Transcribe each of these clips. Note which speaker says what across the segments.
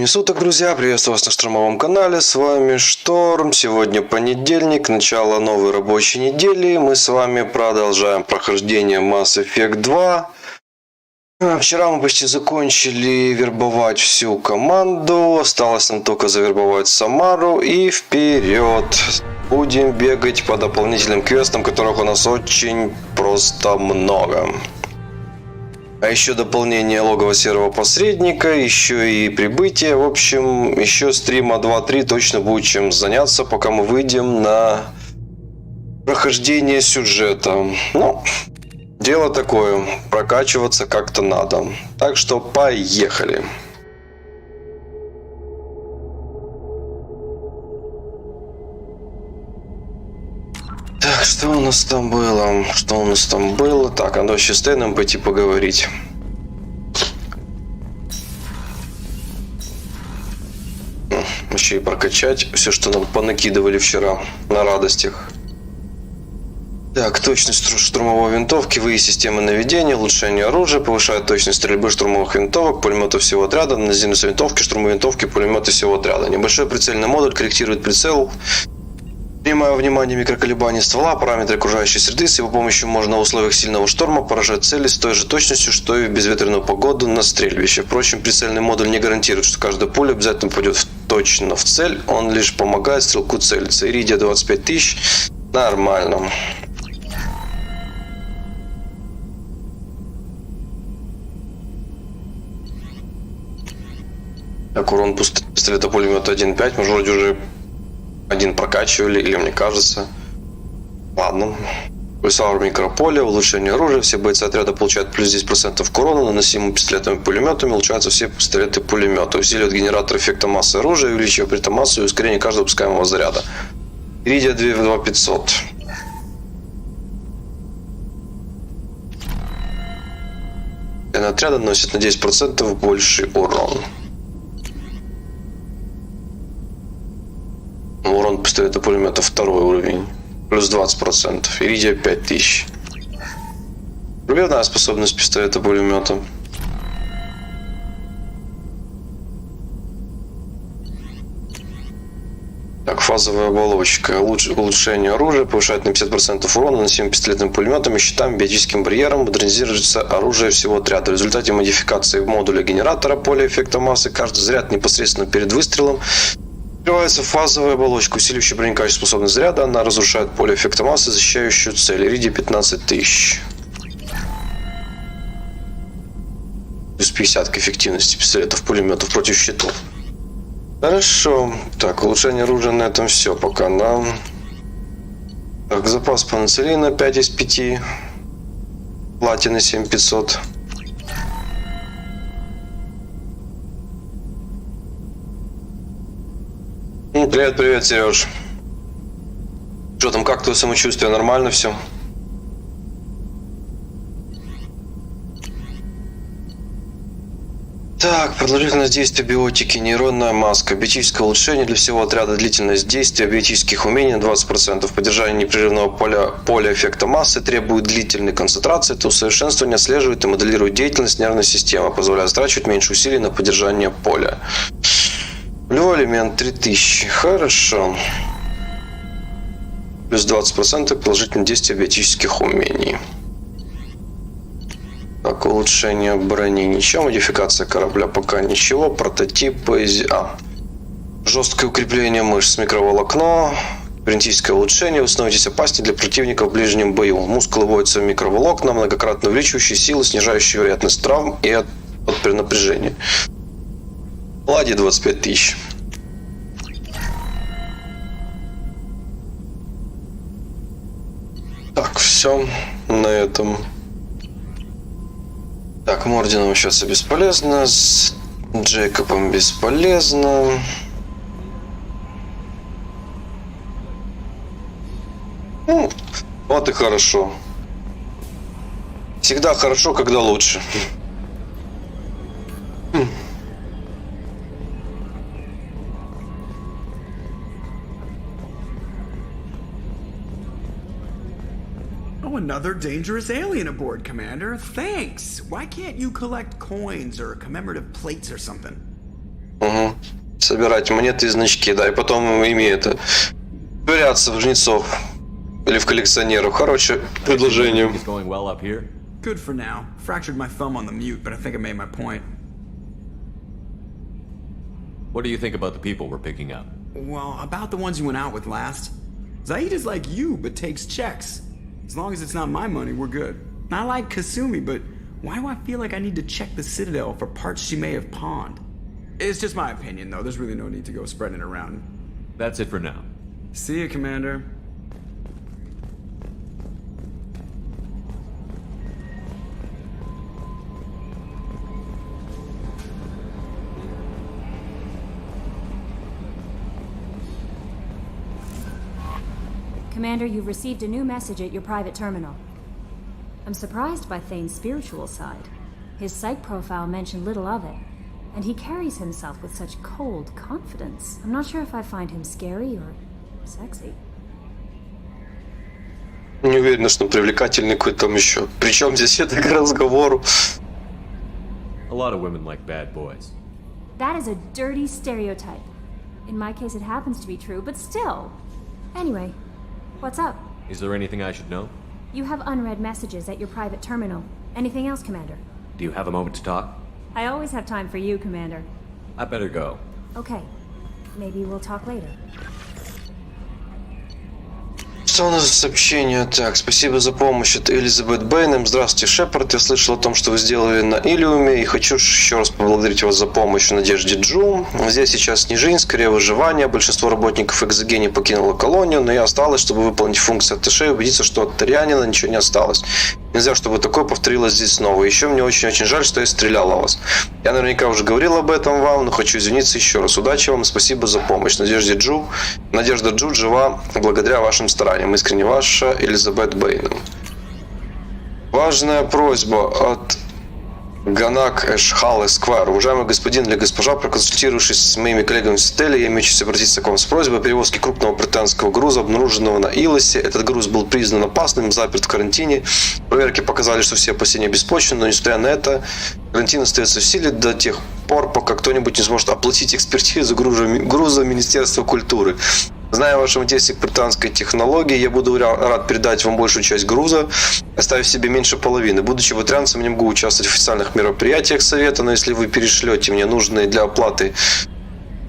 Speaker 1: суток, друзья! Приветствую вас на штурмовом канале. С вами Шторм. Сегодня понедельник, начало новой рабочей недели. Мы с вами продолжаем прохождение Масс Эффект 2. Вчера мы почти закончили вербовать всю команду. Осталось нам только завербовать Самару. И вперед! Будем бегать по дополнительным квестам, которых у нас очень просто много. А еще дополнение логова серого посредника, еще и прибытие. В общем, еще стрима 2-3 точно будет чем заняться, пока мы выйдем на прохождение сюжета. Ну, дело такое, прокачиваться как-то надо. Так что поехали. Так, что у нас там было? Что у нас там было? Так, надо вообще с Тейном пойти поговорить. Еще и прокачать все, что нам понакидывали вчера на радостях. Так, точность штурмовой винтовки, выезд системы наведения, улучшение оружия, повышает точность стрельбы штурмовых винтовок, пулеметов всего отряда, наземные винтовки, штурмовые винтовки, пулеметы всего отряда. Небольшой прицельный модуль корректирует прицел, принимая во внимание микроколебания ствола, параметры окружающей среды. С его помощью можно в условиях сильного шторма поражать цели с той же точностью, что и в безветренную погоду на стрельбище. Впрочем, прицельный модуль не гарантирует, что каждая пуля обязательно попадет точно в цель. Он лишь помогает стрелку целиться. Иридия 25 тысяч. Нормально. Так, урон пистолета пулемета 1.5. Мы вроде уже один прокачивали, или мне кажется. Ладно. Пульсар микрополя, улучшение оружия. Все бойцы отряда получают плюс 10% к урону, наносимым пистолетами и пулеметами. Улучшаются все пистолеты и пулеметы. Усиливает генератор эффекта массы оружия, увеличивая при этом массу и ускорение каждого выпускаемого заряда. Иридия 2500. Отряда наносит на 10% больший урон. Урон пистолета пулемета второй уровень. Плюс 20%. Иридия 5000. Пробивная способность пистолета пулемета. Так, фазовая оболочка. Улучшение оружия. Повышает на 50% урона, наносимым пистолетным пулеметами, щитами, биотическим барьером. Модернизируется оружие всего отряда. В результате модификации модуля генератора поля эффекта массы каждый заряд непосредственно перед выстрелом открывается фазовая оболочка, усиливающая проникающую способность заряда. Она разрушает поле эффекта массы, защищающую цель. Иридия 15 тысяч. Плюс 50 к эффективности пистолетов, пулеметов против щитов. Хорошо. Так, улучшение оружия на этом все. Пока нам. Так, запас панцелина 5 из 5. Платины 7500. Привет, привет, Сереж. Что там, как твое самочувствие? Нормально все? Так, продолжительность действия биотики, нейронная маска, биотическое улучшение для всего отряда, длительность действия биотических умений 20%, поддержание непрерывного поля эффекта массы, требует длительной концентрации, это усовершенствование отслеживает и моделирует деятельность нервной системы, позволяет затрачивать меньше усилий на поддержание поля. Любой элемент 3000. Хорошо. Плюс 20% положительное действие биотических умений. Так, улучшение брони ничего. Модификация корабля пока ничего. Прототипы. Жесткое укрепление мышц. Микроволокно. Кибернетическое улучшение. Установитесь опаснее для противника в ближнем бою. Мускулы вводятся в микроволокна, многократно увеличивающие силу, снижающие вероятность травм и от перенапряжения. Ладья 25 тысяч. Так, все на этом. Так, Мордином общаться бесполезно. С Джейкобом бесполезно. Ну, вот и хорошо. Всегда хорошо, когда лучше.
Speaker 2: Oh, another dangerous alien aboard, Commander. Thanks. Why can't you collect coins or commemorative plates or something?
Speaker 1: Угу. Собирать монеты и значки, да, и потом ими это... Швыряться в жнецов. Или в коллекционеров. Хорошее предложение.
Speaker 2: Good for now. Fractured my thumb on the mute, but I think I made my point.
Speaker 3: What do you think about the people we're picking up?
Speaker 2: Well, about the ones you went out with last. Zaid is like you, but takes checks. As long as it's not my money, we're good. I like Kasumi, but why do I feel like I need to check the Citadel for parts she may have pawned? It's just my opinion, though. There's really no need to go spreading it around.
Speaker 3: That's it for now.
Speaker 2: See you, Commander.
Speaker 4: Commander, you've received a new message at your private terminal. I'm surprised by Thane's spiritual side. His psych profile mentioned little of it, and he carries himself with such cold confidence. I'm not sure if I find him scary or sexy.
Speaker 1: Не уверен, что он привлекательный какой-то там еще. Причем здесь это к разговору.
Speaker 3: A lot of women like bad boys.
Speaker 4: That is a dirty stereotype. In my case, it happens to be true, but still. Anyway, what's up?
Speaker 3: Is there anything I should know?
Speaker 4: You have unread messages at your private terminal. Anything else, Commander?
Speaker 3: Do you have a moment to talk?
Speaker 4: I always have time for you, Commander.
Speaker 3: I better go.
Speaker 4: Okay. Maybe we'll talk later.
Speaker 1: Что у нас за сообщение? Так, спасибо за помощь от Элизабет Бэйнем. Здравствуйте, Шепард. Я слышал о том, что вы сделали на Илиуме, и хочу еще раз поблагодарить вас за помощь в Надежде Джу. Здесь сейчас не жизнь, скорее выживание. Большинство работников Экзогени покинуло колонию, но я осталась, чтобы выполнить функцию атташе и убедиться, что от Тарианина ничего не осталось. Нельзя, чтобы такое повторилось здесь снова. Еще мне очень-очень жаль, что я стреляла в вас. Я наверняка уже говорил об этом вам, но хочу извиниться еще раз. Удачи вам и спасибо за помощь. Надежда Джу жива благодаря вашим стараниям. Искренне ваша Элизабет Бэйнем. Важная просьба от Ганак Эшхал Эсквайр. Уважаемый господин или госпожа, проконсультировавшись с моими коллегами в Стали, я имею честь обратиться к вам с просьбой о перевозке крупного британского груза, обнаруженного на Илосе. Этот груз был признан опасным, заперт в карантине. Проверки показали, что все опасения беспочвенны, но несмотря на это, карантин остается в силе до тех пор, пока кто-нибудь не сможет оплатить экспертизу груза Министерства культуры. Зная о вашем интересе к британской технологии, я буду рад передать вам большую часть груза, оставив себе меньше половины. Будучи ветеранцем, не могу участвовать в официальных мероприятиях совета, но если вы перешлете мне нужные для оплаты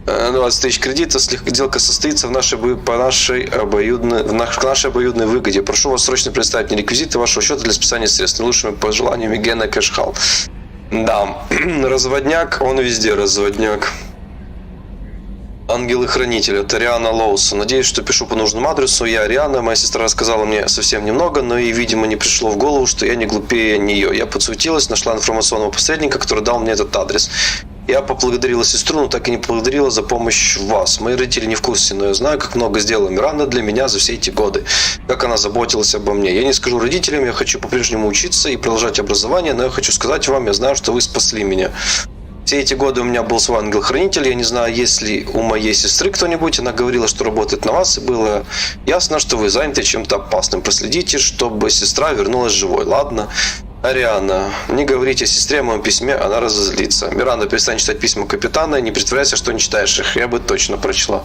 Speaker 1: 20 тысяч кредита, сделка состоится к нашей обоюдной выгоде. Прошу вас срочно представить мне реквизиты вашего счета для списания средств. Лучшими пожеланиями, Гена Кэшхал. Да, разводняк, он везде разводняк. Ангелы-хранители от Ариана Лоуса. Надеюсь, что пишу по нужному адресу. Я Ариана. Моя сестра рассказала мне совсем немного, но ей, видимо, не пришло в голову, что я не глупее нее. Я подсуетилась, нашла информационного посредника, который дал мне этот адрес. Я поблагодарила сестру, но так и не поблагодарила за помощь в вас. Мои родители не в курсе, но я знаю, как много сделала Миранда для меня за все эти годы. Как она заботилась обо мне. Я не скажу родителям, я хочу по-прежнему учиться и продолжать образование, но я хочу сказать вам, я знаю, что вы спасли меня. Все эти годы у меня был свой ангел-хранитель. Я не знаю, есть ли у моей сестры кто-нибудь. Она говорила, что работает на вас, и было ясно, что вы заняты чем-то опасным. Проследите, чтобы сестра вернулась живой. Ладно? Ариана, не говорите сестре о моем письме, она разозлится. Миранда, перестань читать письма капитана и не притворяйся, что не читаешь их. Я бы точно прочла.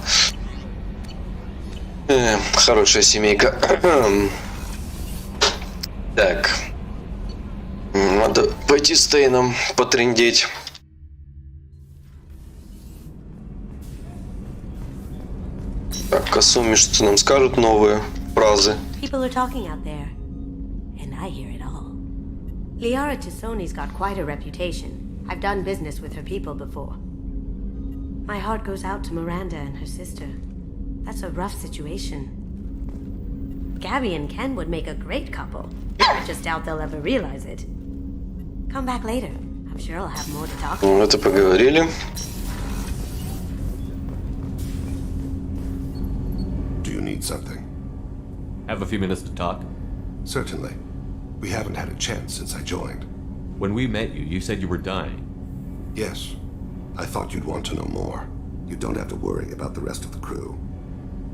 Speaker 1: Хорошая семейка. Так. Надо пойти с Тейном потрындеть. Так, Касуми, что нам скажут новые фразы?
Speaker 5: People are talking out there, and I hear it all. Liara Tisoni's got quite a reputation. I've done business with her people before. My heart goes out to Miranda and her sister. That's a rough situation. Gabby and Ken would make a great couple. I just doubt they'll ever realize it. Come back later. I'm sure I'll have more to talk about.
Speaker 1: Это поговорили.
Speaker 6: Need something?
Speaker 3: Have a few minutes to talk?
Speaker 6: Certainly. We haven't had a chance since I joined.
Speaker 3: When we met you, you said you were dying.
Speaker 6: Yes. I thought you'd want to know more. You don't have to worry about the rest of the crew.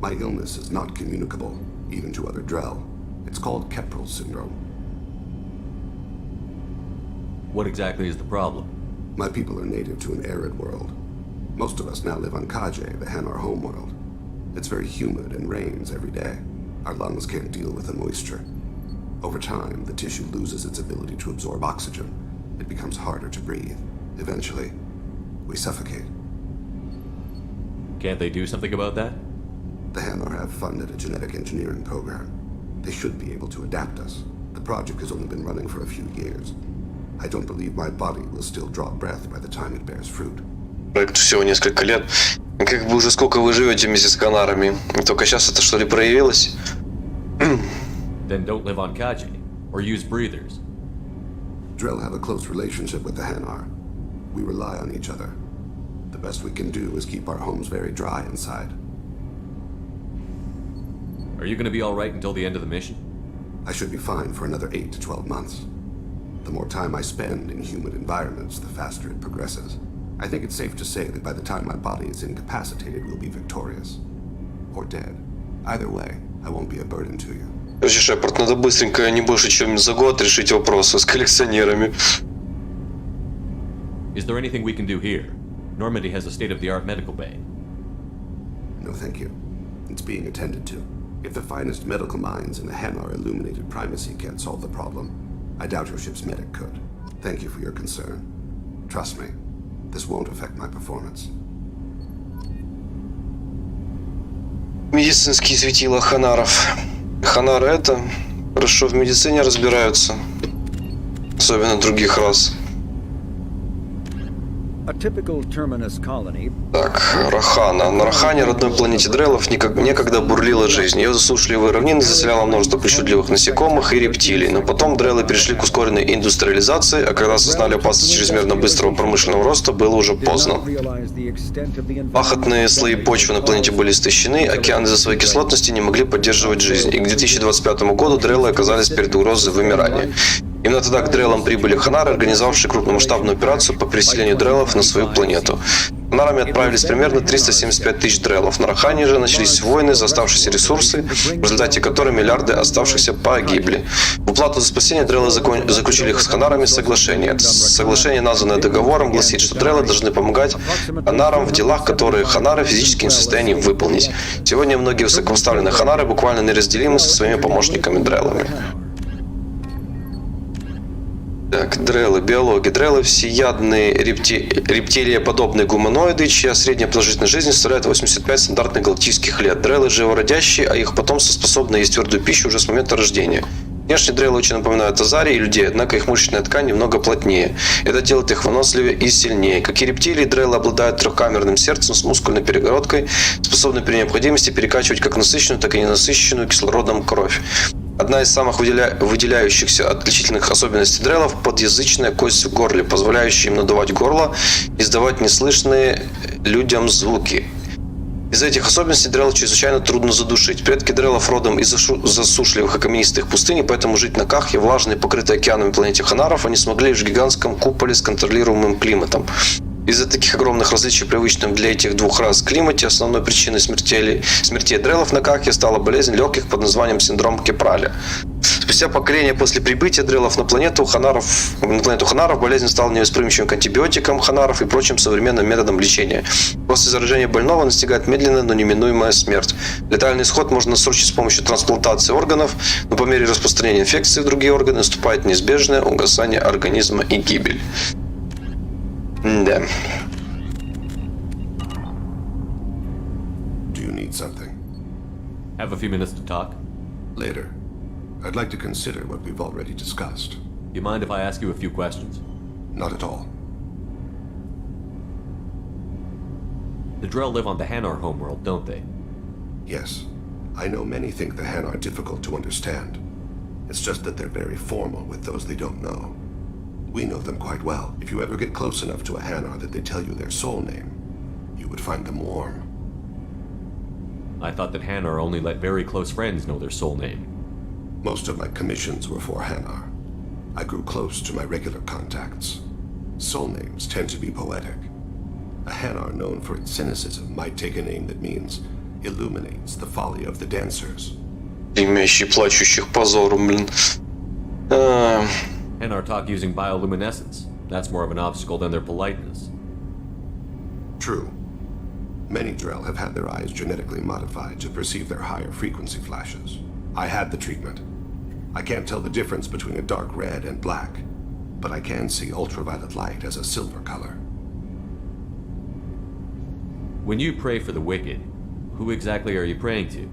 Speaker 6: My illness is not communicable, even to other Drell. It's called Keprel syndrome.
Speaker 3: What exactly is the problem?
Speaker 6: My people are native to an arid world. Most of us now live on Kaje, the Hanar homeworld. It's very humid and rains every day. Our lungs can't deal with the moisture. Over time, the tissue loses its ability to absorb oxygen. It becomes harder to breathe. Eventually, we suffocate.
Speaker 3: Can't they do something about that?
Speaker 6: The Hanar have funded a genetic engineering program. They should be able to adapt us. The project has only been running for a few years. I don't believe my body will still draw breath by the time it bears fruit.
Speaker 1: Проекту всего несколько лет. Как бы уже сколько вы живете вместе с Ханарами? И только сейчас это что ли проявилось?
Speaker 3: Then don't live on Kaji, or use breathers.
Speaker 6: Drell have a close relationship with the Hanar. We rely on each other. The best we can do is keep our homes very dry inside.
Speaker 3: Are you gonna be alright until the end of the mission?
Speaker 6: I should be fine for another 8 to 12 months. The more time I spend in humid environments, the faster it progresses. I think it's safe to say that by the time my body is incapacitated, we'll be victorious. Or dead. Either way, I won't be a burden to you.
Speaker 1: Короче, Шепард, надо быстренько, не больше, чем за год, решить вопросы с коллекционерами.
Speaker 3: Is there anything we can do here? Normandy has a state-of-the-art medical bay.
Speaker 6: No, thank you. It's being attended to. If the finest medical minds in the Hanar illuminated primacy can't solve the problem, I doubt your ship's medic could. Thank you for your concern. Trust me, this won't affect my performance.
Speaker 1: Медицинские светила Ханаров. Ханары это хорошо в медицине разбираются. Особенно других рас. Так, Рахана. На Рахане, родной планете Дрелов, некогда бурлила жизнь. Ее засушливые равнины заселяло множество причудливых насекомых и рептилий. Но потом Дрелы перешли к ускоренной индустриализации, а когда осознали опасность чрезмерно быстрого промышленного роста, было уже поздно. Пахотные слои почвы на планете были истощены, океаны из-за своей кислотности не могли поддерживать жизнь. И к 2025 году Дрелы оказались перед угрозой вымирания. Именно тогда к Дрелам прибыли Ханары, организовавшие крупномасштабную операцию по переселению Дрелов на свою планету. Ханарами отправились примерно 375 тысяч Дрелов. На Рахане же начались войны за оставшиеся ресурсы, в результате которой миллиарды оставшихся погибли. В уплату за спасение Дрелы заключили с Ханарами соглашение. Это соглашение, названное договором, гласит, что Дрелы должны помогать Ханарам в делах, которые Ханары физически не в состоянии выполнить. Сегодня многие высокопоставленные Ханары буквально неразделимы со своими помощниками Дрелами. Так, Дрелы, биология. Дрелы – всеядные рептилиеподобные гуманоиды, чья средняя продолжительность жизни составляет 85 стандартных галактических лет. Дрелы живородящие, а их потомство способно есть твердую пищу уже с момента рождения. Внешне Дрелы очень напоминают азарий и людей, однако их мышечная ткань немного плотнее. Это делает их выносливее и сильнее. Как и рептилии, Дрелы обладают трехкамерным сердцем с мускульной перегородкой, способной при необходимости перекачивать как насыщенную, так и ненасыщенную кислородом кровь. Одна из самых выделяющихся отличительных особенностей Дрелов – подъязычная кость в горле, позволяющая им надувать горло и издавать неслышные людям звуки. Из-за этих особенностей Дрелов чрезвычайно трудно задушить. Предки Дрелов родом из засушливых и каменистых пустынь, поэтому жить на Кахе, влажной, покрытой океанами планете Ханаров, они смогли лишь в гигантском куполе с контролируемым климатом. Из-за таких огромных различий, привычных для этих двух рас климате, основной причиной смертей Дрелов на Кахе стала болезнь легких под названием синдром Кеправля. Спустя поколение после прибытия Дрелов на планету Ханаров болезнь стала невосприимчивым к антибиотикам Ханаров и прочим современным методам лечения. После заражения больного настигает медленная, но неминуемая смерть. Летальный исход можно отсрочить с помощью трансплантации органов, но по мере распространения инфекции в другие органы наступает неизбежное угасание организма и гибель. Да.
Speaker 6: Do you need something?
Speaker 3: Have a few minutes to talk?
Speaker 6: Later. I'd like to consider what we've already discussed.
Speaker 3: You mind if I ask you a few questions?
Speaker 6: Not at all.
Speaker 3: The Drell live on the Hanar homeworld, don't they?
Speaker 6: Yes. I know many think the Han are difficult to understand. It's just that they're very formal with those they don't know. We know them quite well. If you ever get close enough to a Hanar that they tell you their soul name, you would find them warm.
Speaker 3: I thought that Hanar only let very close friends know their soul name.
Speaker 6: Most of my commissions were for Hanar. I grew close to my regular contacts. Soul names tend to be poetic. A Hanar known for its cynicism might take a name that means illuminates the folly of the dancers.
Speaker 1: Имящий плачущих позором, блин.
Speaker 3: Hanar talk using bioluminescence. That's more of an obstacle than their politeness.
Speaker 6: True. Many Drell have had their eyes genetically modified to perceive their higher frequency flashes. I had the treatment. I can't tell the difference between a dark red and black, but I can see ultraviolet light as a silver color.
Speaker 3: When you pray for the wicked, who exactly are you praying to?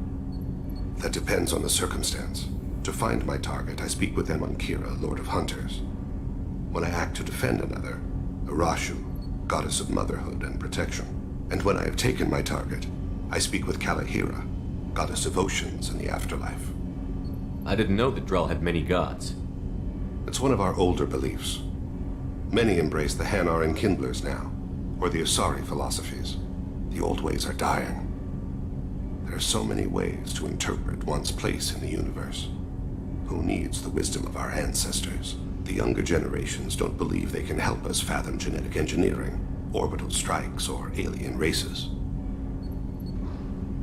Speaker 6: That depends on the circumstance. To find my target, I speak with Kira, Lord of Hunters. When I act to defend another, Arashu, Goddess of Motherhood and Protection. And when I have taken my target, I speak with Kalahira, Goddess of Oceans and the Afterlife.
Speaker 3: I didn't know that Drell had many gods.
Speaker 6: It's one of our older beliefs. Many embrace the Hanar and Kindlers now, or the Asari philosophies. The old ways are dying. There are so many ways to interpret one's place in the universe. Who needs the wisdom of our ancestors? The younger generations don't believe they can help us fathom genetic engineering, orbital strikes, or alien races.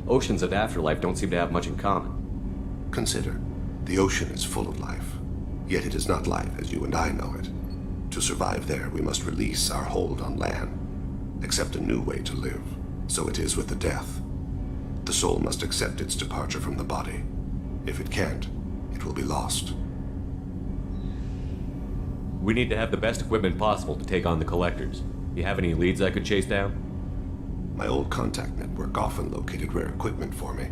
Speaker 3: Oceans and Afterlife don't seem to have much in common.
Speaker 6: Consider, the ocean is full of life, yet it is not life as you and I know it. To survive there, we must release our hold on land, accept a new way to live. So it is with the death. The soul must accept its departure from the body. If it can't, it will be lost.
Speaker 3: We need to have the best equipment possible to take on the collectors. You have any leads I could chase down?
Speaker 6: My old contact network often located rare equipment for me.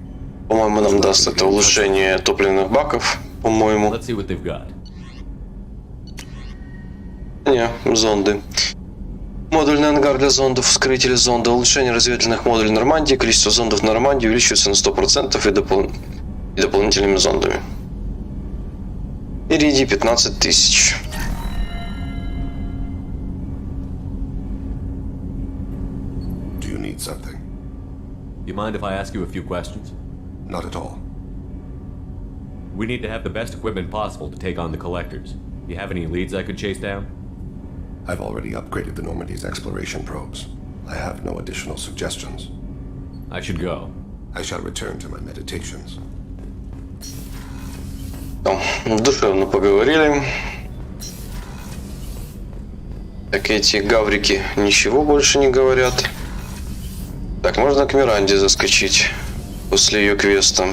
Speaker 1: По-моему, нам даст это улучшение топливных баков, по-моему.
Speaker 3: Let's see what they've got.
Speaker 1: Не, зонды. Модульный ангар для зондов, вскрытие зонда, улучшение разведывательных модулей Нормандии, количество зондов на Нормандии увеличивается на 100% и дополнительными зондами. Иридий 15 тысяч.
Speaker 6: Do you need something?
Speaker 3: You mind if I ask you a few questions?
Speaker 6: Not at all.
Speaker 3: We need to have the best equipment possible to take on the collectors. You have any leads I could chase down?
Speaker 6: I've already upgraded the Normandy's exploration probes. I have no additional suggestions.
Speaker 3: I should go.
Speaker 6: I shall return to my meditations.
Speaker 1: Душевно поговорили. Так, эти гаврики ничего больше не говорят. Так, можно к Миранде заскочить после ее квеста.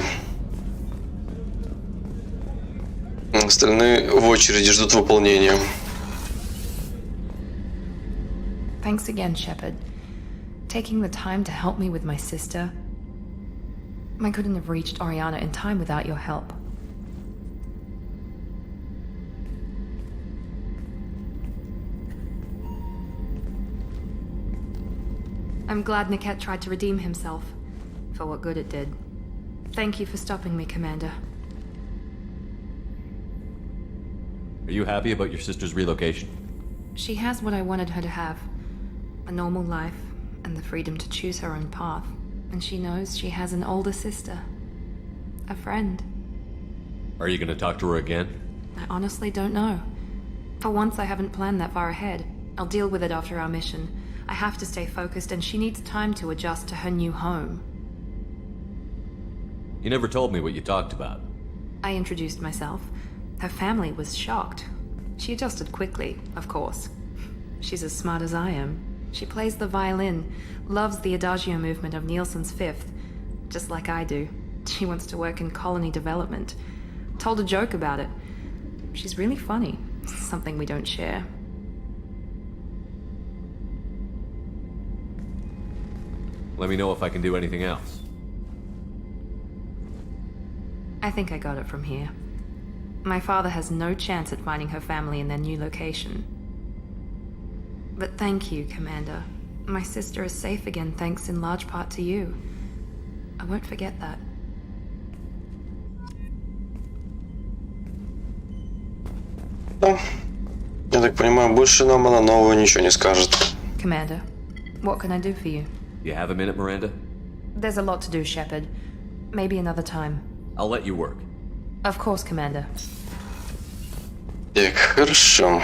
Speaker 1: Остальные в очереди ждут выполнения.
Speaker 7: Thanks again, Shepard. Taking the time to help me with my sister. I couldn't have reached Oriana in time without your help. I'm glad Niket tried to redeem himself, for what good it did. Thank you for stopping me, Commander.
Speaker 3: Are you happy about your sister's relocation?
Speaker 7: She has what I wanted her to have. A normal life, and the freedom to choose her own path. And she knows she has an older sister. A friend.
Speaker 3: Are you gonna talk to her again?
Speaker 7: I honestly don't know. For once, I haven't planned that far ahead. I'll deal with it after our mission. I have to stay focused, and she needs time to adjust to her new home.
Speaker 3: You never told me what you talked about.
Speaker 7: I introduced myself. Her family was shocked. She adjusted quickly, of course. She's as smart as I am. She plays the violin, loves the adagio movement of Nielsen's Fifth, just like I do. She wants to work in colony development. Told a joke about it. She's really funny, something we don't share.
Speaker 3: Let me know if I can do anything else.
Speaker 7: I think I got it from here. My father has no chance at finding her family in their new location. But thank you, Commander. My sister is safe again thanks in large part to you. I won't forget that.
Speaker 1: Да. Я так понимаю, больше нам она нового ничего не скажет.
Speaker 7: Commander, what can I do for you?
Speaker 3: You have a minute, Miranda?
Speaker 7: There's a lot to do, Shepard. Maybe another time.
Speaker 3: I'll let you work.
Speaker 7: Of course, Commander.
Speaker 1: Так, хорошо.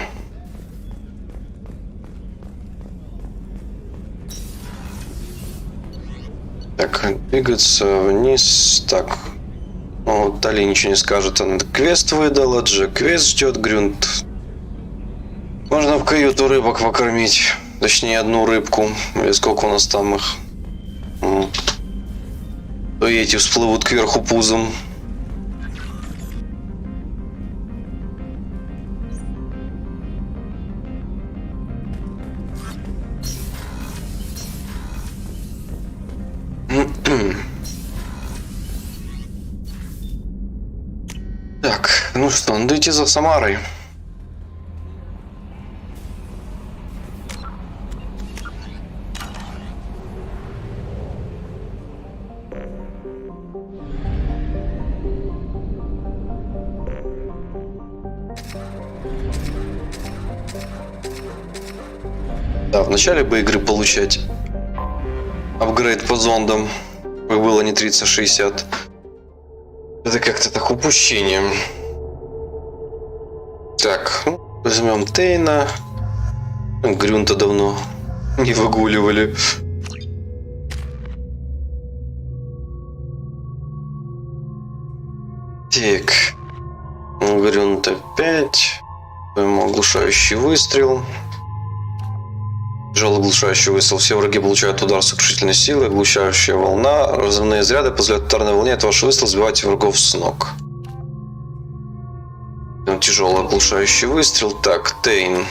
Speaker 1: Так, двигаться вниз. Так. Ну, Тали ничего не скажет. Она квест выдала. Джек квест ждет. Грюнт. Можно в каюту рыбок покормить. Точнее, одну рыбку. Или сколько у нас там их? То эти всплывут кверху пузом. Так, ну что, надо идти за Самарой. Да, в начале бы игры получать апгрейд по зондам, как было не 30-60. Это как-то так упущение. Так, возьмем Тейна. Грюнта давно не выгуливали. Так. Грюнта 5. Оглушающий выстрел. Тяжелый оглушающий выстрел. Все враги получают удар сокрушительной силы. Оглушающая волна. Разрывные заряды позволяют ударной волне от вашего выстрела сбивать врагов с ног. Тяжелый оглушающий выстрел. Так, Тейн.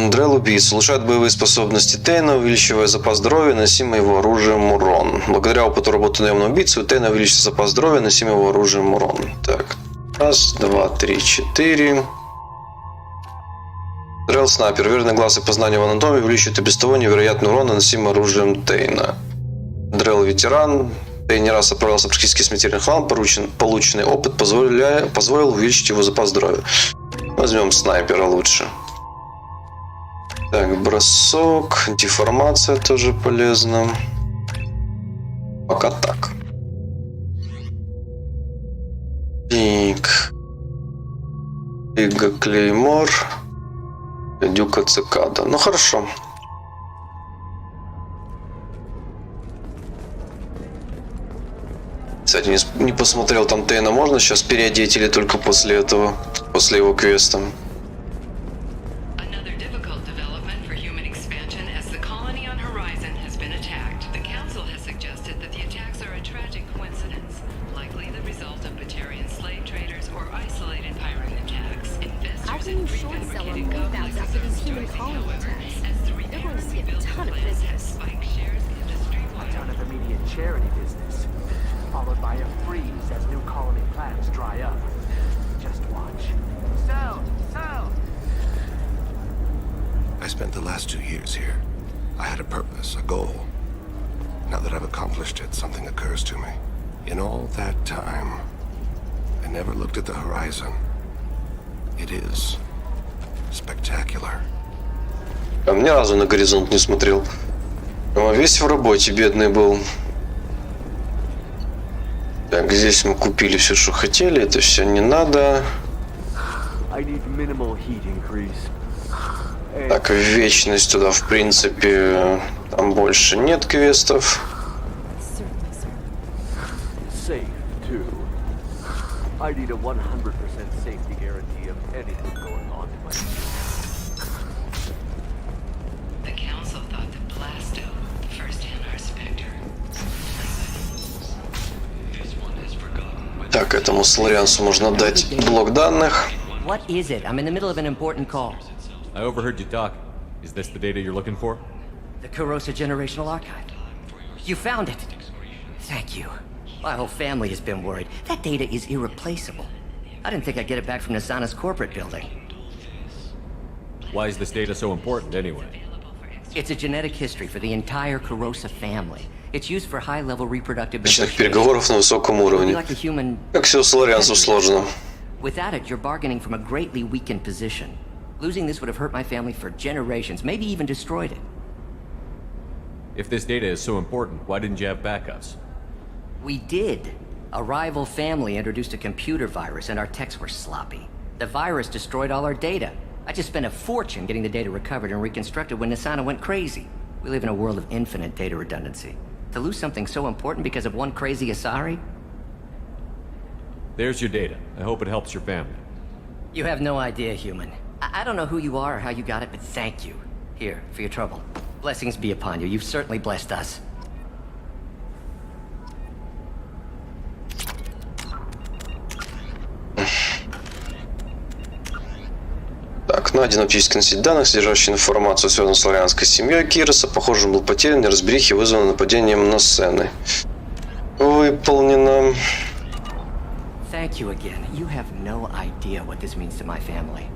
Speaker 1: Дрелл убийца. Улучшает боевые способности Тейна, увеличивая запас здоровья, носимый его оружием урон. Благодаря опыту работы наемного убийцы у Тейна увеличится запас здоровья, носимый его оружием урон. Так, раз, два, три, четыре. Дрелл снайпер. Верный глаз и познание в анатомии увеличивает и без того невероятный урон, наносимый оружием Тейна. Дрелл ветеран. Тейн не раз отправлялся практически смертельный хлам. Полученный опыт позволил увеличить его запас здоровья. Возьмем снайпера лучше. Так, бросок, деформация тоже полезна. Пока так. Так. Ига Клеймор. Дюка Цикада. Ну хорошо. Кстати, не посмотрел, там Тейна можно сейчас переодеть или только после этого, после его квеста?
Speaker 8: Charity business, followed by a freeze as new colony plans dry up. Just watch. Sell! Sell!
Speaker 6: I spent the last 2 years here. I had a purpose, a goal. Now that I've accomplished it, something occurs to me. In all that time, I never looked at the horizon. It is spectacular.
Speaker 1: Я ни разу на горизонт не смотрел. Весь в работе бедный был. Так, здесь мы купили все, что хотели. Это все не надо. Так, вечность туда, в принципе, там больше нет квестов. Так, этому слариансу можно дать блок данных.
Speaker 9: What is it? I'm in the middle of an important call.
Speaker 3: I overheard you talk. Is this the data you're looking for?
Speaker 9: The Kurosa Generational Archive. You found it. Thank you. My whole family has been worried. That data is irreplaceable. I didn't think I'd get it back from Nasana's corporate building.
Speaker 3: Why is this data so important anyway?
Speaker 9: It's a genetic history for the entire Kurosa family. It's used for high-level reproductive
Speaker 1: Личных переговоров на высоком уровне. Как все у слариансов сложно.
Speaker 9: Without it, you're bargaining from a greatly weakened position. Losing this would have hurt my family for generations, maybe even destroyed it.
Speaker 3: If this data is so important, why didn't you have backups?
Speaker 9: We did. A rival family introduced a computer virus and our techs were sloppy. The virus destroyed all our data. I just spent a fortune getting the data recovered and reconstructed when Nasana went crazy. We live in a world of infinite data redundancy. To lose something so important because of one crazy Asari?
Speaker 3: There's your data. I hope it helps your family.
Speaker 9: You have no idea, human. I don't know who you are or how you got it, but thank you. Here, for your trouble. Blessings be upon you. You've certainly blessed us.
Speaker 1: Так, найден оптический носитель данных, содержащий информацию, связанную с славянской семьей Кироса. Похоже, он был потерян, неразберихи, вызваны нападением на сцены. Выполнено.
Speaker 9: Thank you again. You have no idea what this means to my family.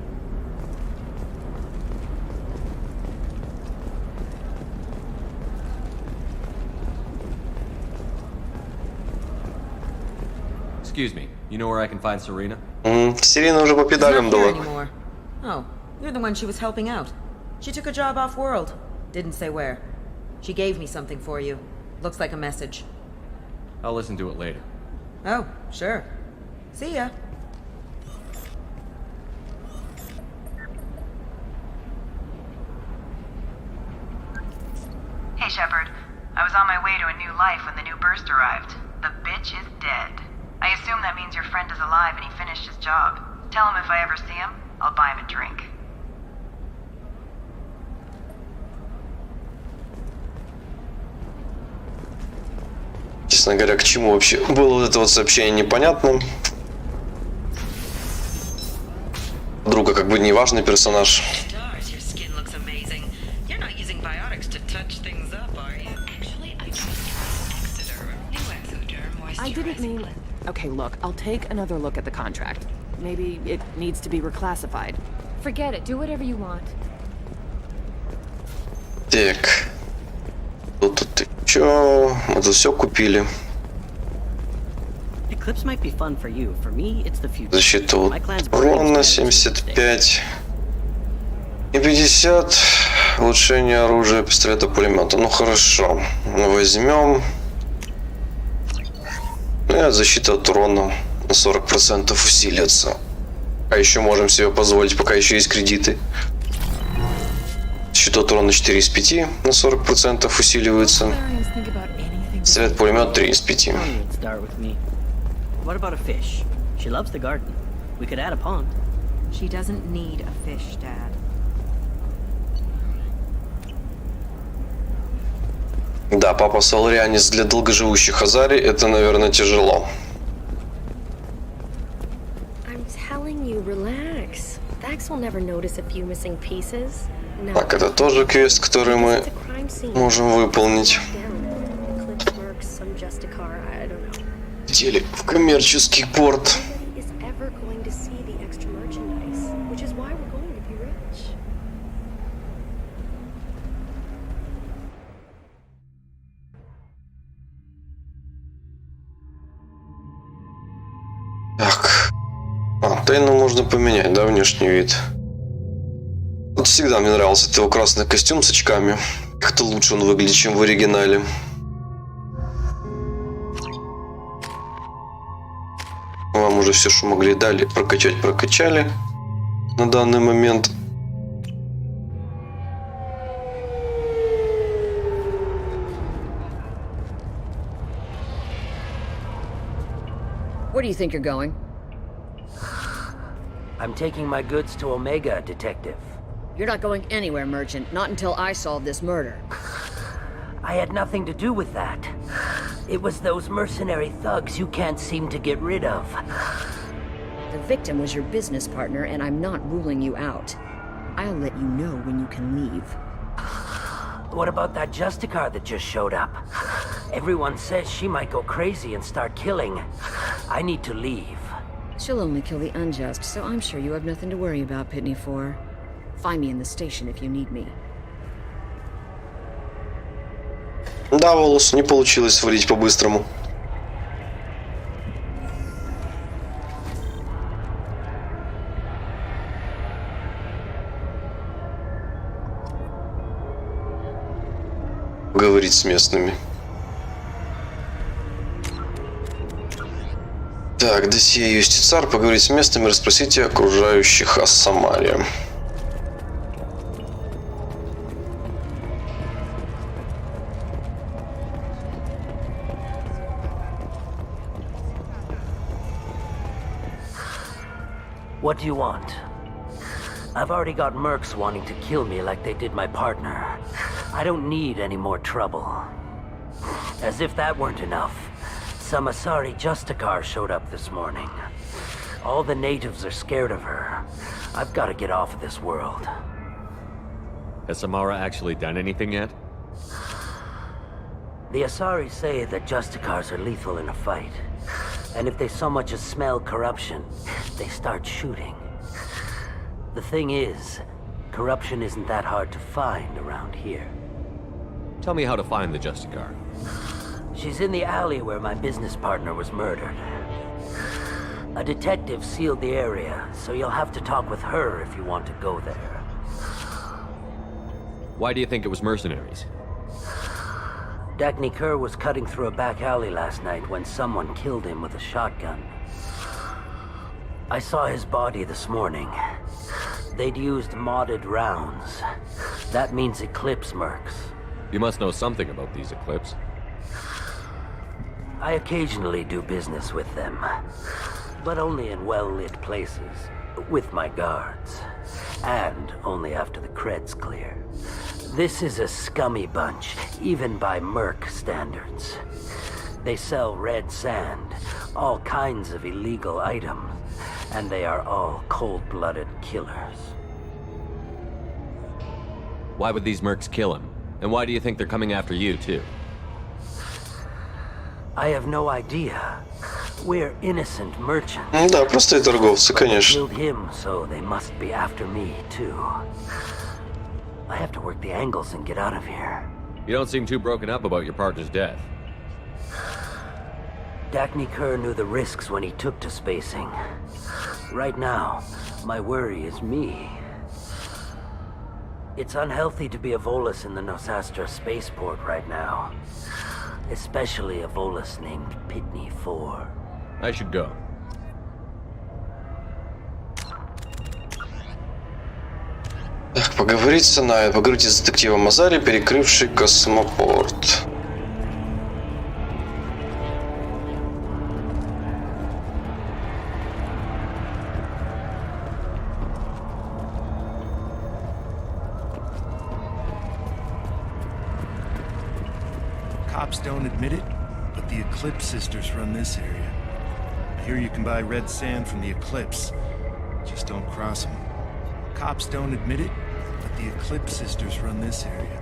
Speaker 3: Excuse me, you know where I can find Serena?
Speaker 1: Сирена уже по педалям
Speaker 10: She's not here
Speaker 1: дала.
Speaker 10: anymore. Oh, you're the one she was helping out. She took a job off-world. Didn't say where. She gave me something for you. Looks like a message.
Speaker 3: I'll listen to it later.
Speaker 10: Oh, sure. See ya.
Speaker 11: Hey, Shepard. I was on my way to a new life when the new burst arrived. The bitch is dead. I assume that means your friend is alive and he finished his job. Tell him if I ever see him, I'll buy him a drink.
Speaker 1: Честно говоря, к чему вообще было вот это вот сообщение, непонятно. Друга как бы не важный персонаж.
Speaker 12: I didn't mean... Okay, look, I'll take another look at the contract. Maybe it needs to be reclassified.
Speaker 4: Forget it. Do whatever you want.
Speaker 1: Так. Тут чё? Мы тут все купили.
Speaker 13: Eclipse might be fun for you. For me, it's the future.
Speaker 1: Защита урона 75. И 50. Улучшение оружия, пистолета, пулемета. Ну хорошо. Возьмем. Ну и защита от урона на 40% усилится. А еще можем себе позволить, пока еще есть кредиты. Защита от урона 4 из 5 на 40% усиливается. Стрелять пулемет 3 из 5.
Speaker 13: What about a fish? She loves the garden. We could add a pond.
Speaker 5: She doesn't need a fish, Dad.
Speaker 1: Да, папа Соларианис для долгоживущих Азари это, наверное, тяжело.
Speaker 5: I'm telling you, relax. Vax will never notice a few missing pieces. No.
Speaker 1: Так, это тоже квест, который мы можем выполнить. Летели в коммерческий порт. Так. Тайну можно поменять, да, внешний вид. Вот всегда мне нравился этот его красный костюм с очками. Как-то лучше он выглядит, чем в оригинале. Вам уже все, что могли, дали. Прокачали на данный момент.
Speaker 12: Where do you think you're going?
Speaker 14: I'm taking my goods to Omega, Detective.
Speaker 12: You're not going anywhere, Merchant. Not until I solve this murder.
Speaker 14: I had nothing to do with that. It was those mercenary thugs you can't seem to get rid of.
Speaker 12: The victim was your business partner, and I'm not ruling you out. I'll let you know when you can leave.
Speaker 14: What about that Justicar that just showed up? Everyone says she might go crazy and start killing. I need to leave.
Speaker 12: She'll only kill the unjust, so I'm sure you have nothing to worry about, Pitney 4. Find me in the station if you need me.
Speaker 1: Да, волос, не получилось свалить по-быстрому. Говорить с местными. Так, досье юстицар, поговорить с местными, расспросите окружающих о Самаре.
Speaker 14: What do you want? I've already got mercs wanting to kill me like they did my partner. I don't need any more trouble. As if that weren't enough, some Asari Justicar showed up this morning. All the natives are scared of her. I've got to get off of this world.
Speaker 3: Has Samara actually done anything yet?
Speaker 14: The Asari say that Justicars are lethal in a fight. And if they so much as smell corruption, they start shooting. The thing is, corruption isn't that hard to find around here.
Speaker 3: Tell me how to find the Justicar.
Speaker 14: She's in the alley where my business partner was murdered. A detective sealed the area, so you'll have to talk with her if you want to go there.
Speaker 3: Why do you think it was mercenaries?
Speaker 14: Dagny Kerr was cutting through a back alley last night when someone killed him with a shotgun. I saw his body this morning. They'd used modded rounds. That means Eclipse mercs.
Speaker 3: You must know something about these Eclipse.
Speaker 14: I occasionally do business with them, but only in well-lit places, with my guards, and only after the cred's clear. This is a scummy bunch, even by merc standards. They sell red sand, all kinds of illegal items, and they are all cold-blooded killers.
Speaker 3: Why would these mercs kill him? And why do you think they're coming after you, too?
Speaker 14: I have no idea. We're innocent merchants.
Speaker 1: Да, простые торговцы, конечно.
Speaker 14: Killed him, so they must be after me, too. I have to work the angles and get out of here.
Speaker 3: You don't seem too broken up about your partner's death.
Speaker 14: Dagny Kerr knew the risks when he took to spacing. Right now, my worry is me. It's unhealthy to be a Volus in the Nosastra spaceport right now. Especially a Volus named Pitney 4.
Speaker 3: I should go.
Speaker 1: Так, поговорить с Санай, поговорите с детективом Азари, перекрывший космопорт.
Speaker 15: Cops don't admit it, but the Eclipse sisters run this area. I hear you can buy red sand from the Eclipse. Just don't cross them. Cops don't admit it, but the Eclipse sisters run this area.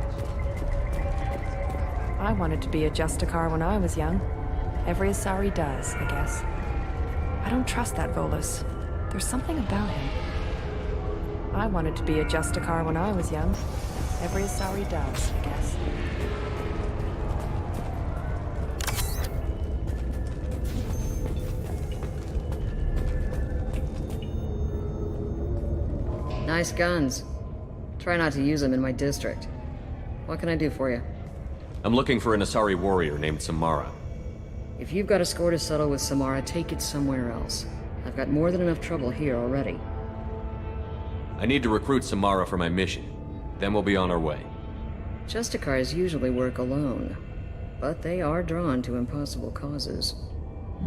Speaker 7: I wanted to be a Justicar when I was young. Every Asari does, I guess. I don't trust that Volus. There's something about him. I wanted to be a Justicar when I was young. Every Asari does, I guess.
Speaker 12: Nice guns. Try not to use them in my district. What can I do for you?
Speaker 3: I'm looking for an Asari warrior named Samara.
Speaker 12: If you've got a score to settle with Samara, take it somewhere else. I've got more than enough trouble here already.
Speaker 3: I need to recruit Samara for my mission. Then we'll be on our way.
Speaker 12: Justicars usually work alone, but they are drawn to impossible causes.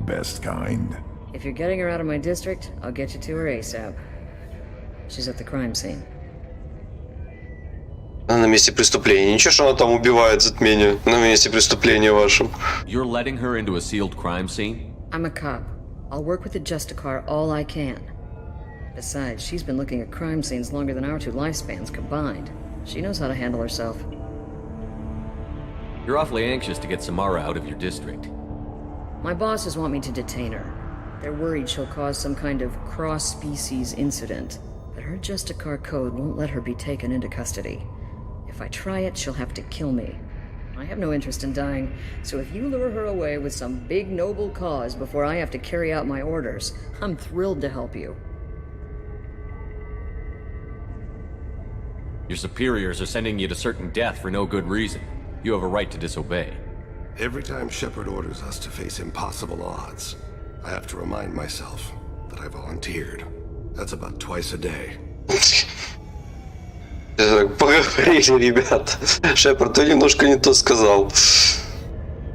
Speaker 16: Best kind.
Speaker 12: If you're getting her out of my district, I'll get you to her ASAP. She's at the crime scene.
Speaker 1: Она на месте преступления. Ничего, что она там убивает затмение. На месте преступления вашем.
Speaker 3: You're letting her into a sealed crime scene?
Speaker 12: I'm a cop. I'll work with the Justicar all I can. Besides, she's been looking at crime scenes longer than our two lifespans combined. She knows how to handle herself.
Speaker 3: You're awfully anxious to get Samara out of your district.
Speaker 12: My bosses want me to detain her. They're worried she'll cause some kind of cross-species incident. But her Justicar code won't let her be taken into custody. If I try it, she'll have to kill me. I have no interest in dying, so if you lure her away with some big noble cause before I have to carry out my orders, I'm thrilled to help you.
Speaker 3: Your superiors are sending you to certain death for no good reason. You have a right to disobey.
Speaker 6: Every time Shepard orders us to face impossible odds, I have to remind myself that I volunteered. That's about twice a day.
Speaker 1: Поговорили, ребят. Шепард, ты немножко не то сказал.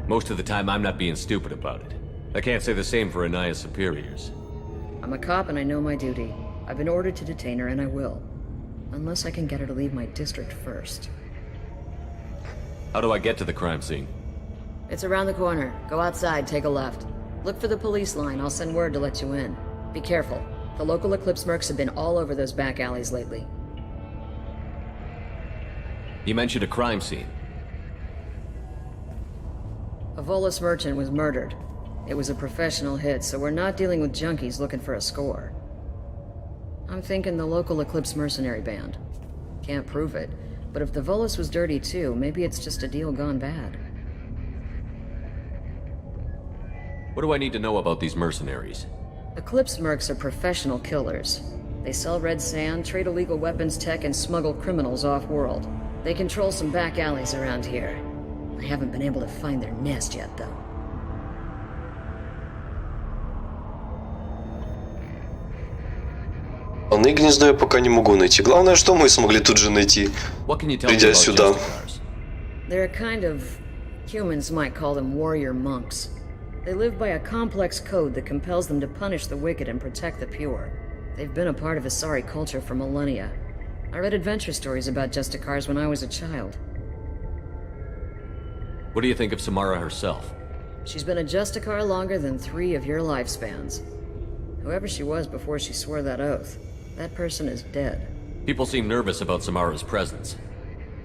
Speaker 3: Most of the time I'm not being stupid about it. I can't say the same for Anaya's superiors.
Speaker 12: I'm a cop and I know my duty. I've been ordered to detain her and I will. Unless I can get her to leave my district first.
Speaker 3: How do I get to the crime scene?
Speaker 12: It's around the corner. Go outside, take a left. Look for the police line. I'll send word to let you in. Be careful. The local Eclipse mercs have been all over those back alleys lately.
Speaker 3: You mentioned a crime scene.
Speaker 12: A Volus merchant was murdered. It was a professional hit, so we're not dealing with junkies looking for a score. I'm thinking the local Eclipse mercenary band. Can't prove it, but if the Volus was dirty too, maybe it's just a deal gone bad.
Speaker 3: What do I need to know about these mercenaries?
Speaker 12: Eclipse mercs are professional killers. They sell red sand, trade illegal weapons tech, and smuggle criminals off-world. They control some back alleys around here. I haven't been able to find their nest yet, though.
Speaker 1: Главное гнездо я пока не могу найти. Главное, что мы смогли тут же найти, придя сюда.
Speaker 12: They're a kind of... humans might call them warrior monks. They live by a complex code that compels them to punish the wicked and protect the pure. They've been a part of Asari culture for millennia. I read adventure stories about Justicars when I was a child.
Speaker 3: What do you think of Samara herself?
Speaker 12: She's been a Justicar longer than 3 of your lifespans. Whoever she was before she swore that oath, that person is dead.
Speaker 3: People seem nervous about Samara's presence.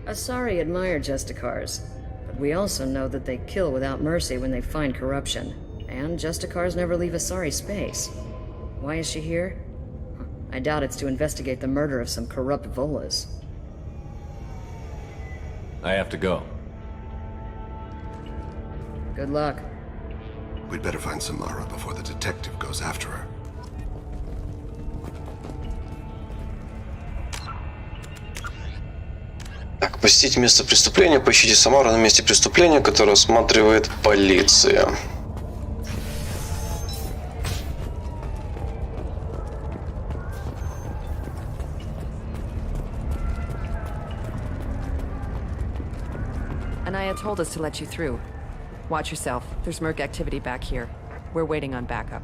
Speaker 12: Asari admire Justicars, but we also know that they kill without mercy when they find corruption. And Justicars never leave Asari space. Why is she here? I doubt it's to investigate the murder of some corrupt Volas.
Speaker 3: I have to go.
Speaker 12: Good luck.
Speaker 6: We'd better find Samara before the detective goes after her.
Speaker 1: Так, посетите место преступления, поищите Самару на месте преступления, которое осматривает полиция.
Speaker 17: Anaya told us to let you through. Watch yourself. There's merc activity back here. We're waiting on backup.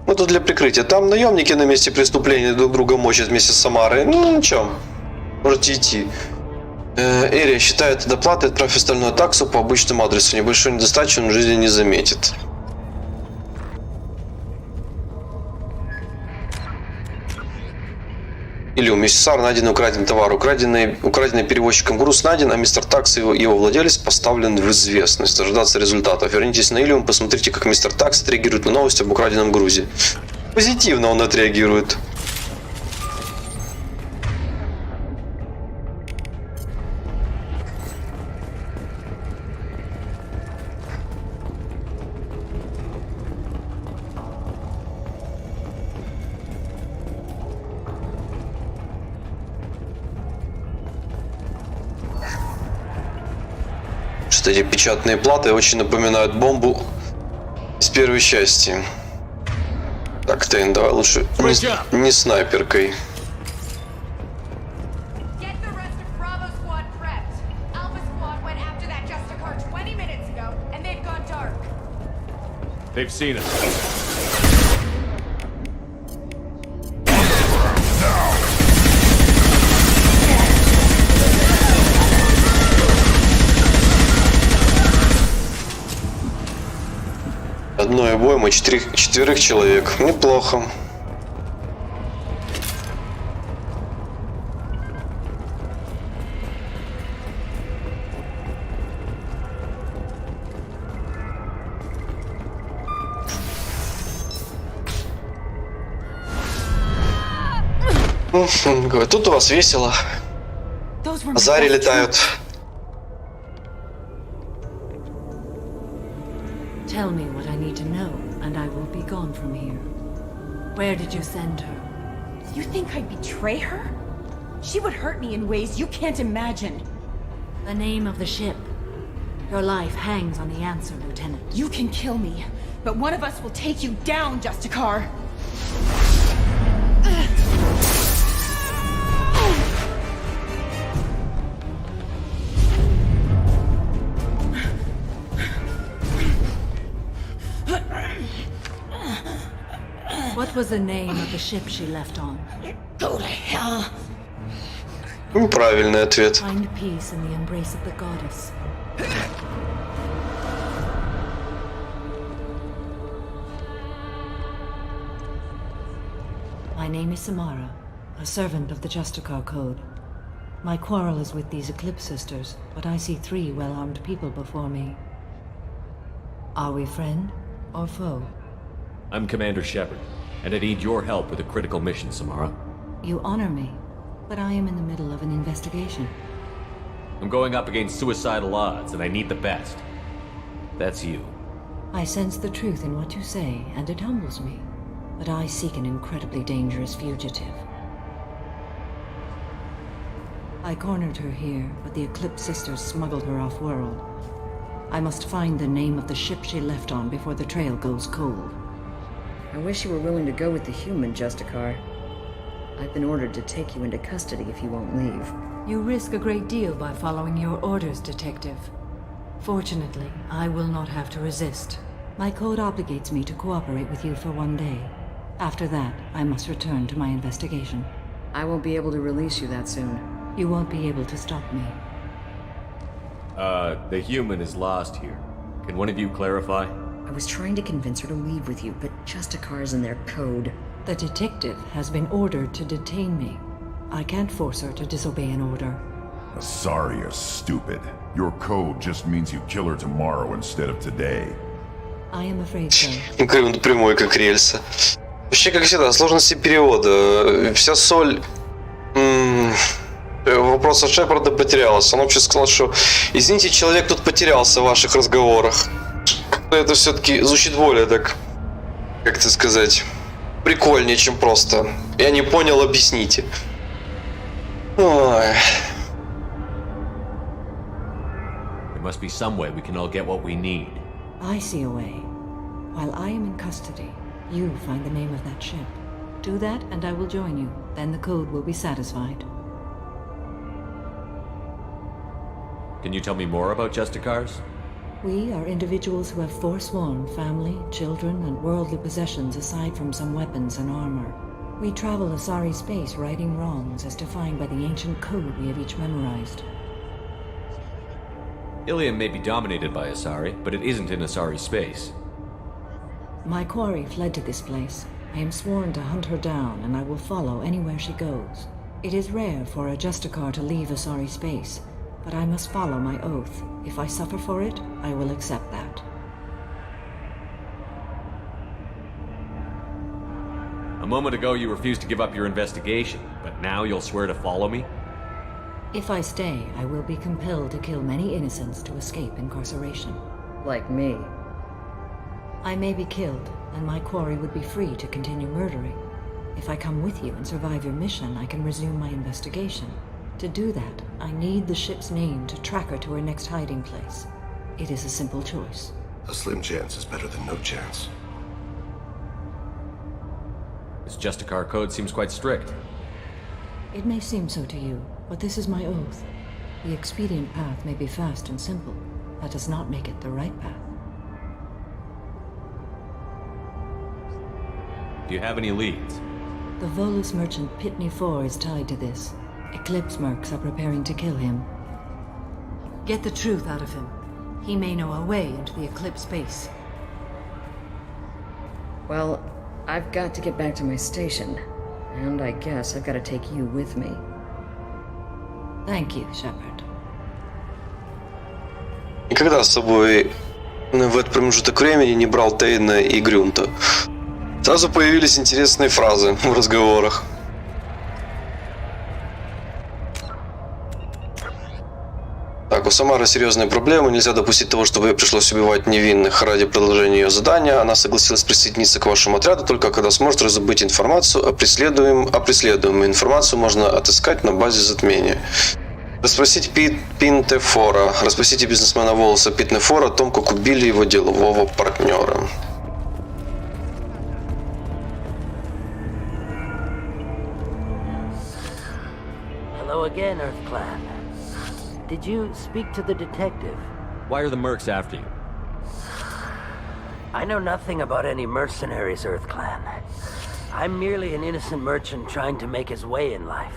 Speaker 1: Ну, тут для прикрытия. Там наемники на месте преступления друг друга мочат вместе с Самарой. Ну, ничего. Можете идти. Эрия считает это доплатой, отправь остальную таксу по обычному адресу. Небольшой недостачу он в жизни не заметит. Или у миссара найден украденный товар. Украденный перевозчиком груз найден, а мистер Такс и его владелец поставлен в известность. Ожидаться результатов. Вернитесь на Илиум, посмотрите, как мистер Такс отреагирует на новость об украденном грузе. Позитивно он отреагирует. Что эти печатные платы очень напоминают бомбу из первой части. Так, Тейн, давай лучше не снайперкой.
Speaker 3: They've seen us.
Speaker 1: Одной обоймой 4 человек. Неплохо. Тут у вас весело. Азари летают.
Speaker 18: Tell me what I need to know, and I will be gone from here. Where did you send her?
Speaker 19: You think I'd betray her? She would hurt me in ways you can't imagine.
Speaker 18: The name of the ship. Your life hangs on the answer, Lieutenant.
Speaker 19: You can kill me, but one of us will take you down, Justicar.
Speaker 18: What was the name of the ship she left on?
Speaker 19: Go to hell.
Speaker 1: Правильный ответ.
Speaker 18: Find peace in the embrace of the goddess. My name is Samara, a servant of the Justicar Code. My quarrel is with these Eclipse sisters, but I see 3 well-armed people before me. Are we friend or foe?
Speaker 3: I'm Commander Shepard, and I need your help with a critical mission, Samara.
Speaker 18: You honor me, but I am in the middle of an investigation.
Speaker 3: I'm going up against suicidal odds, and I need the best. That's you.
Speaker 18: I sense the truth in what you say, and it humbles me. But I seek an incredibly dangerous fugitive. I cornered her here, but the Eclipse sisters smuggled her off-world. I must find the name of the ship she left on before the trail goes cold.
Speaker 12: I wish you were willing to go with the human, Justicar. I've been ordered to take you into custody if you won't leave.
Speaker 18: You risk a great deal by following your orders, Detective. Fortunately, I will not have to resist. My code obligates me to cooperate with you for 1 day. After that, I must return to my investigation.
Speaker 12: I won't be able to release you that soon.
Speaker 18: You won't be able to stop me.
Speaker 3: The human is lost here. Can one of you clarify?
Speaker 12: I was trying to convince her to leave with you, but Justicar's in their code.
Speaker 18: The detective has been ordered to detain me. I can't force her to disobey an order.
Speaker 16: Sorry, you're stupid. Your code just means you kill her tomorrow instead of today.
Speaker 18: I am afraid so.
Speaker 1: Прямой, как рельса. Вообще, как всегда, сложности перевода. Вся соль вопроса Шепарда потерялась. Он вообще сказал, что извините, человек тут потерялся в ваших разговорах. Это все-таки звучит более так, как это сказать, прикольнее, чем просто. Я не понял, объясните. Ой.
Speaker 3: There must be some way we can all get what we need.
Speaker 18: I see a way. While I am in custody, you find the name of that ship. Do that and I will join you. Then the code will be satisfied.
Speaker 3: Can you tell me more about Justicars?
Speaker 18: We are individuals who have forsworn family, children, and worldly possessions aside from some weapons and armor. We travel Asari space righting wrongs as defined by the ancient code we have each memorized.
Speaker 3: Ilium may be dominated by Asari, but it isn't in Asari space.
Speaker 18: My quarry fled to this place. I am sworn to hunt her down, and I will follow anywhere she goes. It is rare for a Justicar to leave Asari space, but I must follow my oath. If I suffer for it, I will accept that.
Speaker 3: A moment ago you refused to give up your investigation, but now you'll swear to follow me?
Speaker 18: If I stay, I will be compelled to kill many innocents to escape incarceration.
Speaker 12: Like me.
Speaker 18: I may be killed, and my quarry would be free to continue murdering. If I come with you and survive your mission, I can resume my investigation. To do that, I need the ship's name to track her to her next hiding place. It is a simple choice.
Speaker 6: A slim chance is better than no chance.
Speaker 3: This Justicar code seems quite strict.
Speaker 18: It may seem so to you, but this is my oath. The expedient path may be fast and simple. That does not make it the right path.
Speaker 3: Do you have any leads?
Speaker 18: The Volus merchant Pitney 4 is tied to this. Eclipse mercs are preparing to kill him. Get the truth out of him. He may know a way into the Eclipse base.
Speaker 12: Well, I've got to get back to my station. And I guess I've got to take you with me.
Speaker 18: Thank you, Shepard.
Speaker 1: Никогда с собой в этот промежуток времени не брал Тейна и Грюнта. Сразу появились интересные фразы в разговорах. Так, у Самары серьезные проблемы. Нельзя допустить того, чтобы ей пришлось убивать невинных ради продолжения ее задания. Она согласилась присоединиться к вашему отряду только когда сможет раздобыть информацию о преследуемой. Информацию можно отыскать на базе затмения. Расспросите Питнефора. Расспросите бизнесмена Волоса Питнефора о том, как убили его делового партнера.
Speaker 14: Hello again, Earth Clan. Did you speak to the detective?
Speaker 3: Why are the mercs after you?
Speaker 14: I know nothing about any mercenaries, Earth Clan. I'm merely an innocent merchant trying to make his way in life.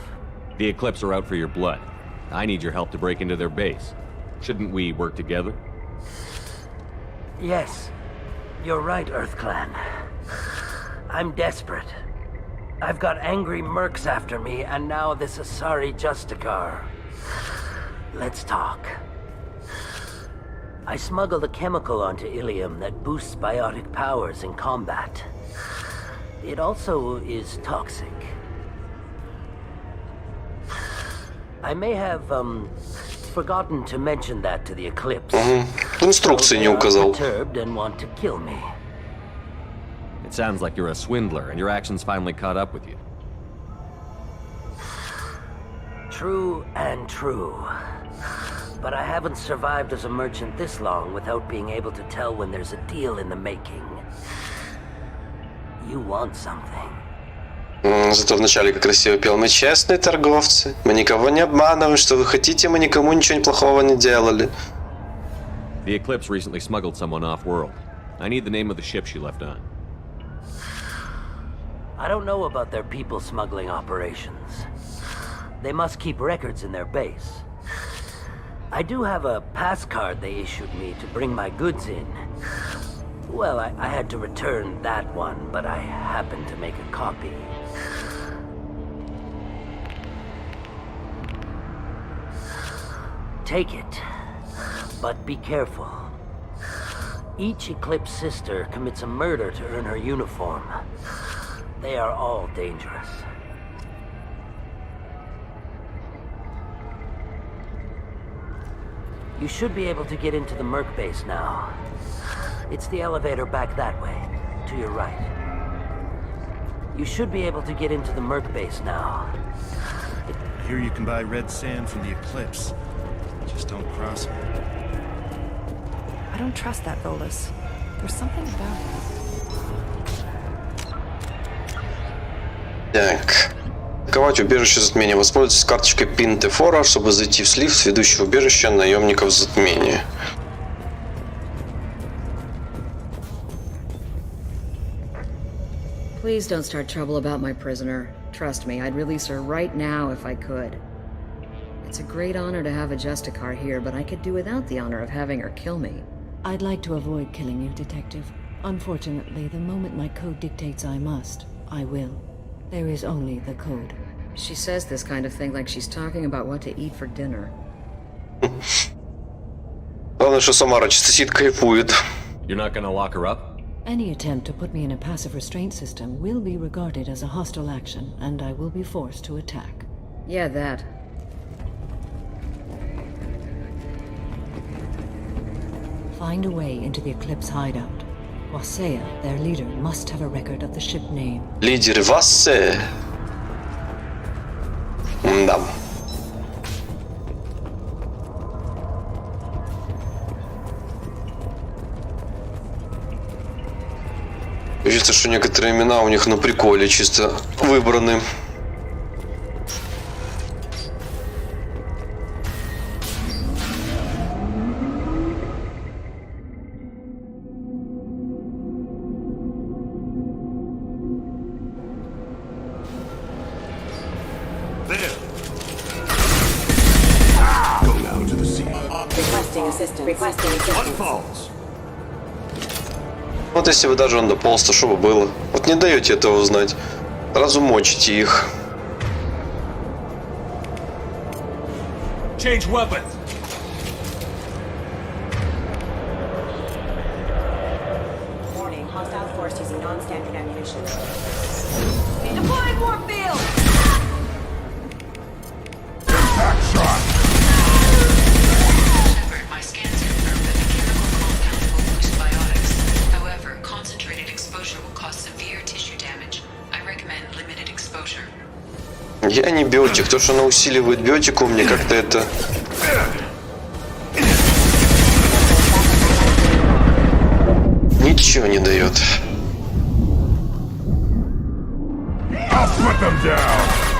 Speaker 3: The Eclipse are out for your blood. I need your help to break into their base. Shouldn't we work together?
Speaker 14: Yes, you're right, EarthClan. I'm desperate. I've got angry mercs after me, and now this Asari Justicar. Let's talk. I smuggled a chemical onto Ilium that boosts biotic powers in combat. It also is toxic. I may have, forgotten to mention that to the Eclipse.
Speaker 1: Инструкции не указал.
Speaker 14: Perturbed and want to kill me.
Speaker 3: It sounds like you're a swindler, and your actions finally caught up with you.
Speaker 14: True and true. But I haven't survived as a merchant this long without being able to tell when there's a deal in the making. You want something.
Speaker 1: Зато вначале как красиво пел: мы честные торговцы, мы никого не обманываем, что вы хотите, мы никому ничего плохого не делали.
Speaker 3: The Eclipse recently smuggled someone off-world. I need the name of the ship she left on.
Speaker 14: I don't know about their people smuggling operations. They must keep records in their base. I do have a pass card they issued me to bring my goods in. Well, I had to return that one, but I happened to make a copy. Take it, but be careful. Each Eclipse sister commits a murder to earn her uniform. They are all dangerous. You should be able to get into the Merc base now. It's the elevator back that way, to your right. You should be able to get into the Merc base now.
Speaker 15: I hear you can buy red sand from the Eclipse. Just don't cross me.
Speaker 7: I don't trust that Volus. There's something about him.
Speaker 1: Так. Атаковать убежище затмения. Воспользуйтесь карточкой PIN T4, чтобы зайти в слив с ведущего убежища наемников затмения.
Speaker 12: Please don't start trouble about my prisoner. Trust me, I'd release her right now if I could. It's a great honor to have a Justicar here, but I could do without the honor of having her kill me.
Speaker 18: I'd like to avoid killing you, Detective. Unfortunately, the moment my code dictates I must, I will. There is only the code.
Speaker 12: She says this kind of thing like she's talking about what to eat for dinner.
Speaker 1: Главное, что Самара чисто сидит, кайфует.
Speaker 3: You're not gonna lock her up?
Speaker 18: Any attempt to put me in a passive restraint system will be regarded as a hostile action, and I will be forced to attack.
Speaker 12: Yeah, that.
Speaker 18: Find a way into the Eclipse hideout. Wasea, their leader, must have a record of the ship name.
Speaker 1: Лидер Вассе. Да. Кажется, что некоторые имена у них на приколе чисто выбраны. Вот если бы даже он дополз, то что бы было? Вот не даете этого узнать. Сразу мочите их.
Speaker 3: Change weapons.
Speaker 20: Warning, hostile force using non-standard ammunition. Deploying warp field!
Speaker 16: Impact shot!
Speaker 21: My scans confirm that the chemical compound will boost biotics. However, concentrated exposure will cause severe tissue damage. I recommend limited exposure.
Speaker 1: Я не биотик. То, что она усиливает биотику, мне как-то это... ничего не дает.
Speaker 16: I'll put them down!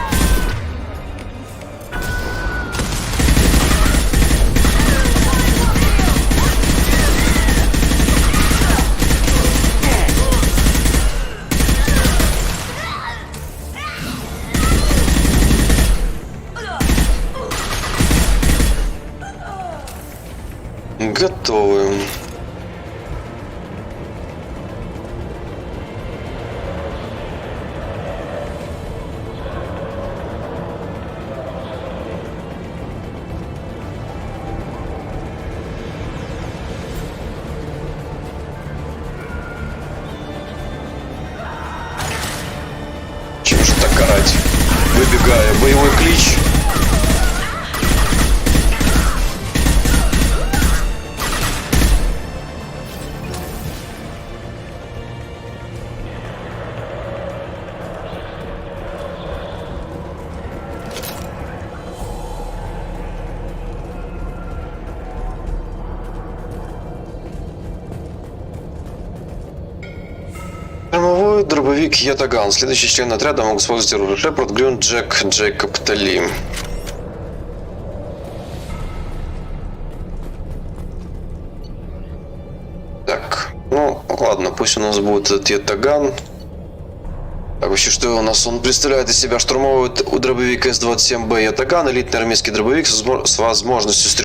Speaker 1: Готовы. Чем же так карать? Выбегая, боевой клич. Штурмовой дробовик Ятаган. Следующий член отряда могут использовать оружие. Шепард, Грюн, Джек, Джейкоб, Тали. Так, ну ладно, пусть у нас будет этот Ятаган. Так, вообще, что у нас? Он представляет из себя штурмовой дробовик С-27Б Ятаган, элитный армейский дробовик с возможностью